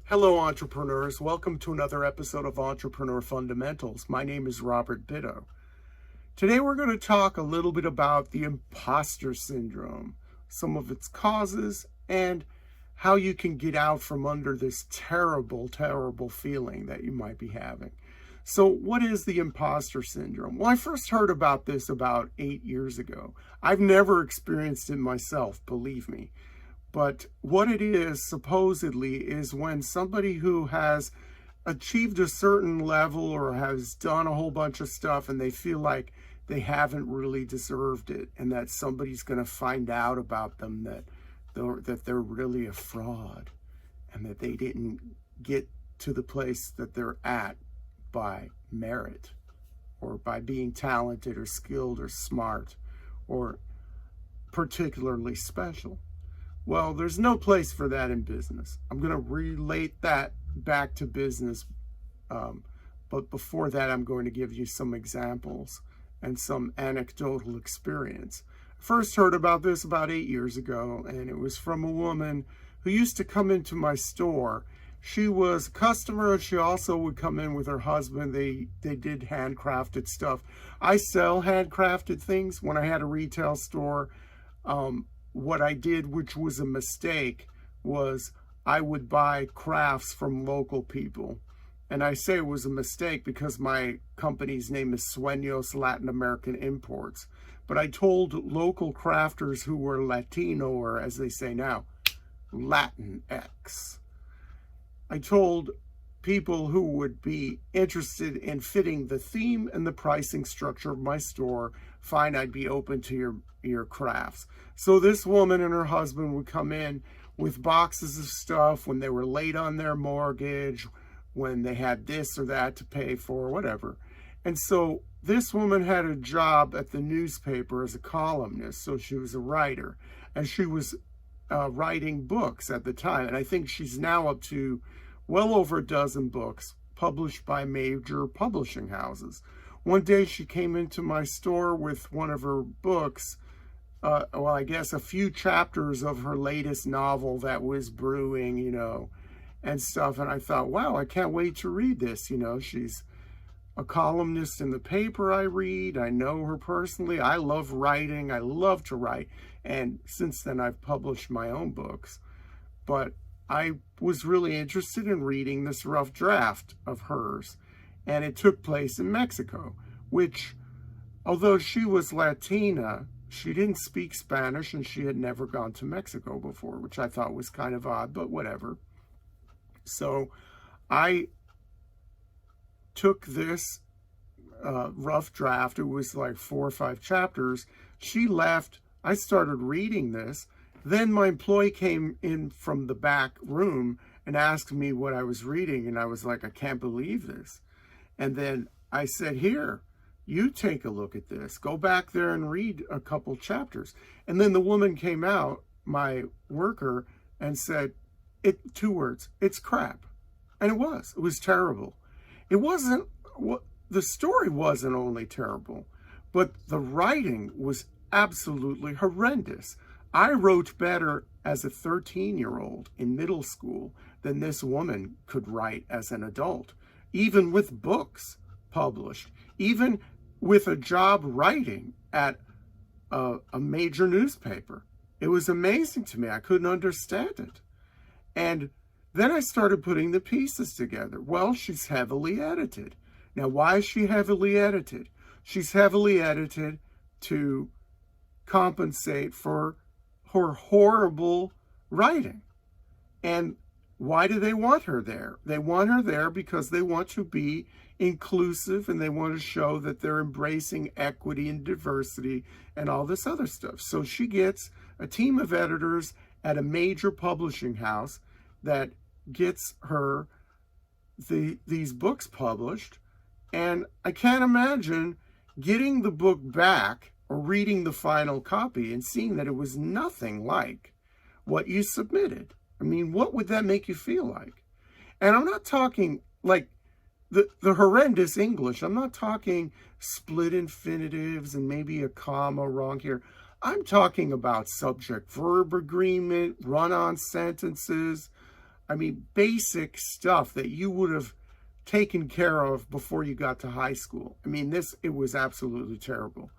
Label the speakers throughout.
Speaker 1: Hello, entrepreneurs. Welcome to another episode of Entrepreneur Fundamentals. My name is Robert Bitto. Today, we're going to talk a little bit about the imposter syndrome, some of its causes, and how you can get out from under this terrible, terrible feeling that you might be having. So, what is the imposter syndrome? Well, I first heard about this about 8 years ago. I've never experienced it myself, believe me. But what it is, supposedly, is when somebody who has achieved a certain level or has done a whole bunch of stuff and they feel like they haven't really deserved it and that somebody's going to find out about them, that they're really a fraud and that they didn't get to the place that they're at by merit or by being talented or skilled or smart or particularly special. Well, there's no place for that in business. I'm going to relate that back to business. But before that, I'm going to give you some examples and some anecdotal experience. I first heard about this about 8 years ago, and it was from a woman who used to come into my store. She was a customer, and she also would come in with her husband. They did handcrafted stuff. I sell handcrafted things. When I had a retail store, what I did, which was a mistake, was I would buy crafts from local people. And I say it was a mistake because my company's name is Sueños Latin American Imports. But I told local crafters who were Latino, or as they say now, Latinx. I told people who would be interested in fitting the theme and the pricing structure of my store, fine, I'd be open to your crafts. So this woman and her husband would come in with boxes of stuff when they were late on their mortgage, when they had this or that to pay for, whatever. And so this woman had a job at the newspaper as a columnist, so she was a writer, and she was writing books at the time. And I think she's now up to well over a dozen books published by major publishing houses. One day she came into my store with one of her books, I guess a few chapters of her latest novel that was brewing, and stuff. And I thought, wow, I can't wait to read this. She's a columnist in the paper I read. I know her personally. I love writing. I love to write. And since then, I've published my own books. But I was really interested in reading this rough draft of hers. And it took place in Mexico, which, although she was Latina, she didn't speak Spanish and she had never gone to Mexico before, which I thought was kind of odd, but whatever. So I took this rough draft. It was like 4 or 5 chapters. She left. I started reading this. Then my employee came in from the back room and asked me what I was reading. And I was like, I can't believe this. And then I said, here, you take a look at this. Go back there and read a couple chapters. And then the woman came out, my worker, and said, 2 words, it's crap. And it was terrible. It wasn't, the story wasn't only terrible, but the writing was absolutely horrendous. I wrote better as a 13-year-old in middle school than this woman could write as an adult, even with books published, even with a job writing at a major newspaper. It was amazing to me. I couldn't understand it. And then I started putting the pieces together. Well, she's heavily edited. Now, why is she heavily edited? She's heavily edited to compensate for her horrible writing. And why do they want her there? They want her there because they want to be inclusive and they want to show that they're embracing equity and diversity and all this other stuff. So she gets a team of editors at a major publishing house that gets her these books published. And I can't imagine getting the book back or reading the final copy and seeing that it was nothing like what you submitted. I mean, what would that make you feel like? And I'm not talking like the horrendous English. I'm not talking split infinitives and maybe a comma wrong here. I'm talking about subject-verb agreement, run-on sentences, I mean, basic stuff that you would have taken care of before you got to high school. I mean, it was absolutely terrible.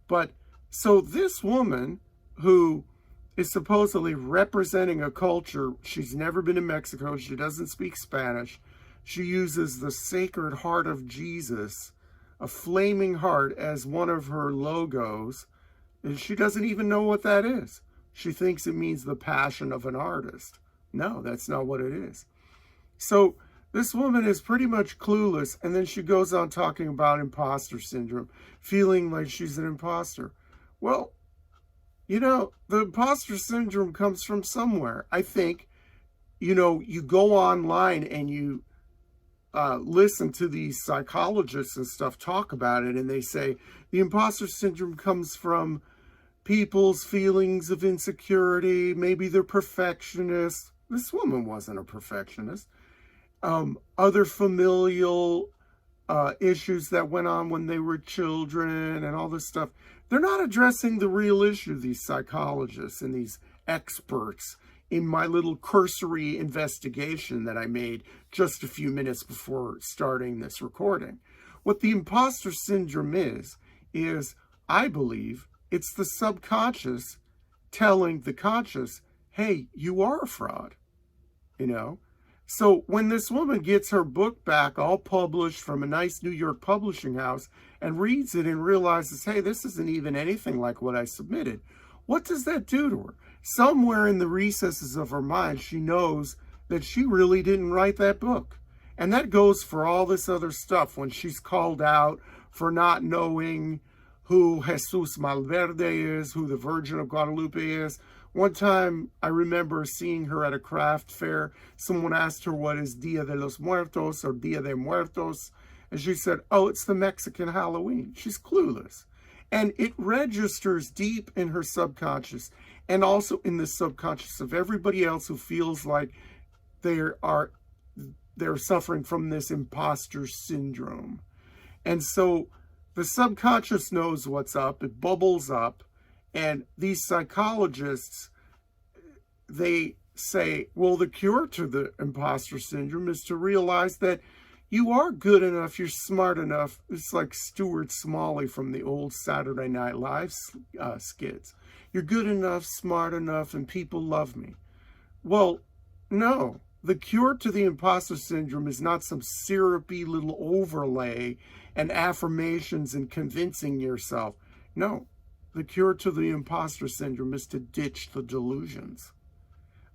Speaker 1: But so this woman who is supposedly representing a culture, she's never been to Mexico, she doesn't speak Spanish, she uses the Sacred Heart of Jesus, a flaming heart, as one of her logos, and she doesn't even know what that is. She thinks it means the passion of an artist. No, that's not what it is. So this woman is pretty much clueless, and then she goes on talking about imposter syndrome, feeling like she's an imposter. Well, you know, the imposter syndrome comes from somewhere. I think, you know, you go online and you listen to these psychologists and stuff talk about it, and they say the imposter syndrome comes from people's feelings of insecurity. Maybe they're perfectionists. This woman wasn't a perfectionist. Other familial issues that went on when they were children and all this stuff. They're not addressing the real issue, these psychologists and these experts, in my little cursory investigation that I made just a few minutes before starting this recording. What the imposter syndrome is I believe it's the subconscious telling the conscious, hey, you are a fraud, you know? So when this woman gets her book back all published from a nice New York publishing house and reads it and realizes, hey, this isn't even anything like what I submitted, what does that do to her? Somewhere in the recesses of her mind, she knows that she really didn't write that book. And that goes for all this other stuff when she's called out for not knowing who Jesus Malverde is, who the Virgin of Guadalupe is. One time, I remember seeing her at a craft fair. Someone asked her what is Dia de los Muertos or Dia de Muertos. And she said, oh, it's the Mexican Halloween. She's clueless. And it registers deep in her subconscious and also in the subconscious of everybody else who feels like they're suffering from this imposter syndrome. And so the subconscious knows what's up. It bubbles up. And these psychologists, they say, well, the cure to the imposter syndrome is to realize that you are good enough, you're smart enough. It's like Stuart Smalley from the old Saturday Night Live skits. You're good enough, smart enough, and people love me. Well, no. The cure to the imposter syndrome is not some syrupy little overlay and affirmations and convincing yourself. No. The cure to the imposter syndrome is to ditch the delusions.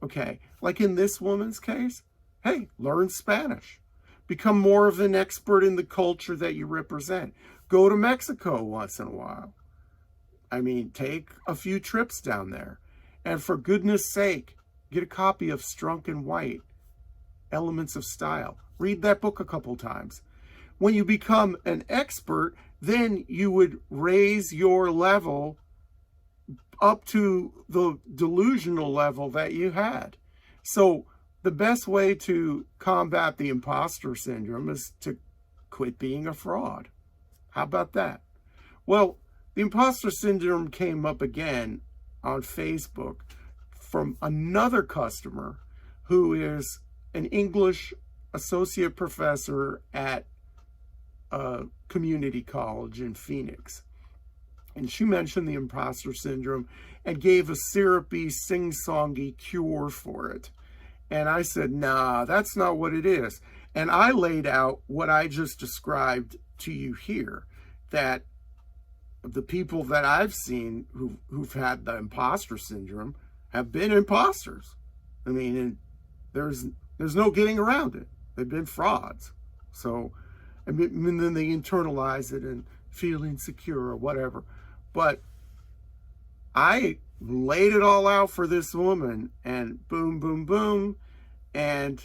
Speaker 1: Okay, like in this woman's case, hey, learn Spanish. Become more of an expert in the culture that you represent. Go to Mexico once in a while. I mean, take a few trips down there. And for goodness sake, get a copy of Strunk and White, Elements of Style. Read that book a couple times. When you become an expert, then you would raise your level up to the delusional level that you had. So the best way to combat the imposter syndrome is to quit being a fraud. How about that? Well, the imposter syndrome came up again on Facebook from another customer who is an English associate professor at a community college in Phoenix. And she mentioned the imposter syndrome and gave a syrupy, sing-songy cure for it. And I said, nah, that's not what it is. And I laid out what I just described to you here, that the people that I've seen who've had the imposter syndrome have been imposters. I mean, and there's no getting around it. They've been frauds. So, and then they internalize it and feel insecure or whatever. But I laid it all out for this woman, and boom, boom, boom. And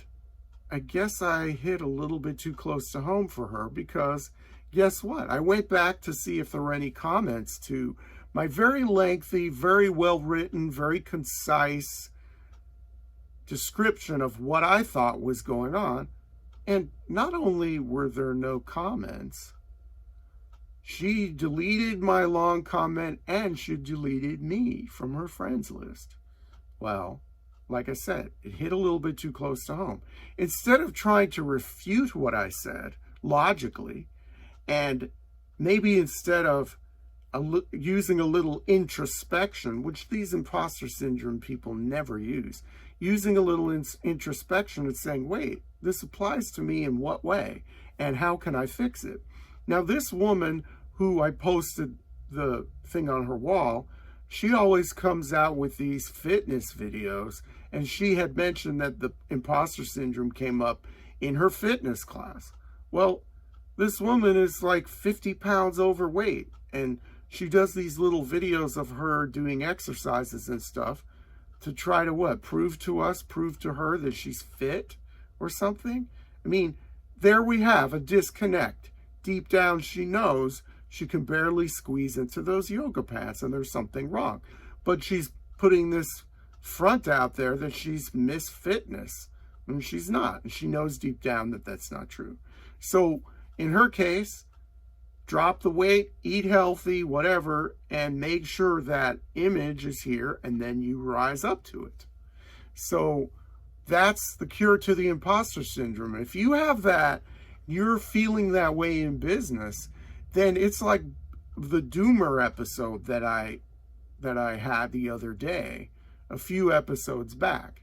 Speaker 1: I guess I hit a little bit too close to home for her, because guess what? I went back to see if there were any comments to my very lengthy, very well-written, very concise description of what I thought was going on. And not only were there no comments, she deleted my long comment and she deleted me from her friends list. Well, like I said, it hit a little bit too close to home. Instead of trying to refute what I said logically, and maybe instead of using a little introspection, which these imposter syndrome people never use, using a little introspection and saying, wait, this applies to me in what way? And how can I fix it? Now, this woman who I posted the thing on her wall, she always comes out with these fitness videos, and she had mentioned that the imposter syndrome came up in her fitness class. Well, this woman is like 50 pounds overweight, and she does these little videos of her doing exercises and stuff to try to what? Prove to her that she's fit or something? I mean, there we have a disconnect. Deep down, she knows she can barely squeeze into those yoga pants and there's something wrong. But she's putting this front out there that she's Miss Fitness, and she's not. And she knows deep down that that's not true. So in her case, drop the weight, eat healthy, whatever, and make sure that image is here, and then you rise up to it. So that's the cure to the imposter syndrome. If you have that, you're feeling that way in business, then it's like the doomer episode that I had the other day, a few episodes back.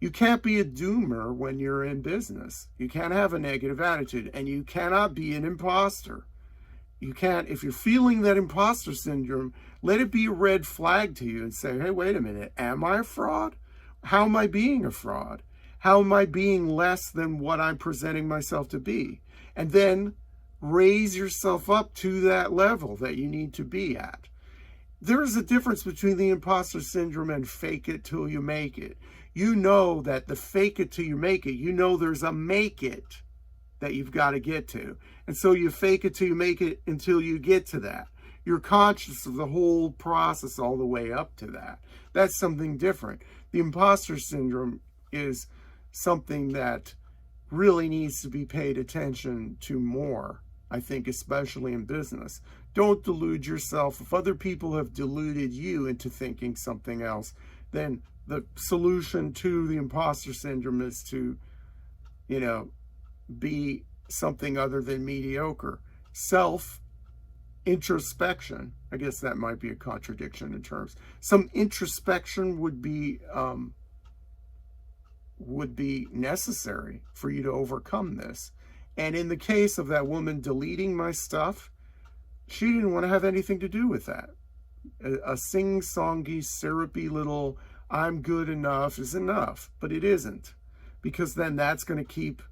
Speaker 1: You can't be a doomer when you're in business. You can't have a negative attitude, and you cannot be an imposter. You can't, if you're feeling that imposter syndrome, let it be a red flag to you and say, hey, wait a minute, am I a fraud? How am I being a fraud? How am I being less than what I'm presenting myself to be? And then raise yourself up to that level that you need to be at. There is a difference between the imposter syndrome and fake it till you make it. You know that the fake it till you make it, you know there's a make it that you've got to get to. And so you fake it till you make it until you get to that. You're conscious of the whole process all the way up to that. That's something different. The imposter syndrome is something that really needs to be paid attention to more, I think, especially in business. Don't delude yourself. If other people have deluded you into thinking something else, then the solution to the imposter syndrome is to, be something other than mediocre. Self-introspection, I guess that might be a contradiction in terms. Some introspection would be necessary for you to overcome this. And in the case of that woman deleting my stuff, she didn't want to have anything to do with that. A sing-songy, syrupy little I'm good enough is enough, but it isn't, because then that's going to keep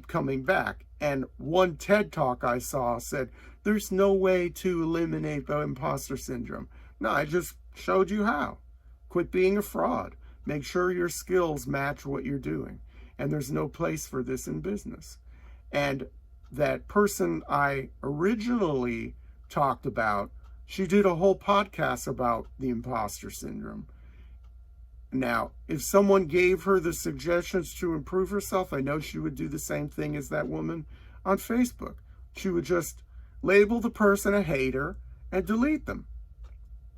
Speaker 1: coming back. And one TED Talk I saw said, there's no way to eliminate the imposter syndrome. No, I just showed you how. Quit being a fraud. Make sure your skills match what you're doing. And there's no place for this in business. And that person I originally talked about, she did a whole podcast about the imposter syndrome. Now, if someone gave her the suggestions to improve herself, I know she would do the same thing as that woman on Facebook. She would just label the person a hater and delete them.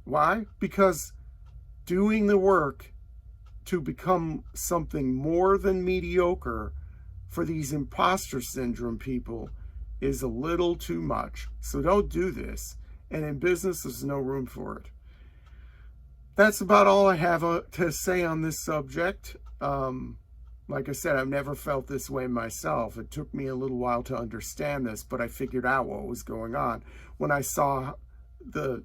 Speaker 1: Why? Because doing the work to become something more than mediocre for these imposter syndrome people is a little too much. So don't do this. And in business, there's no room for it. That's about all I have to say on this subject. Like I said, I've never felt this way myself. It took me a little while to understand this, but I figured out what was going on when I saw the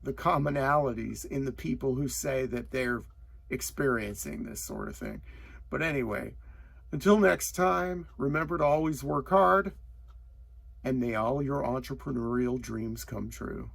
Speaker 1: commonalities in the people who say that they're experiencing this sort of thing. But anyway, until next time, remember to always work hard, and may all your entrepreneurial dreams come true.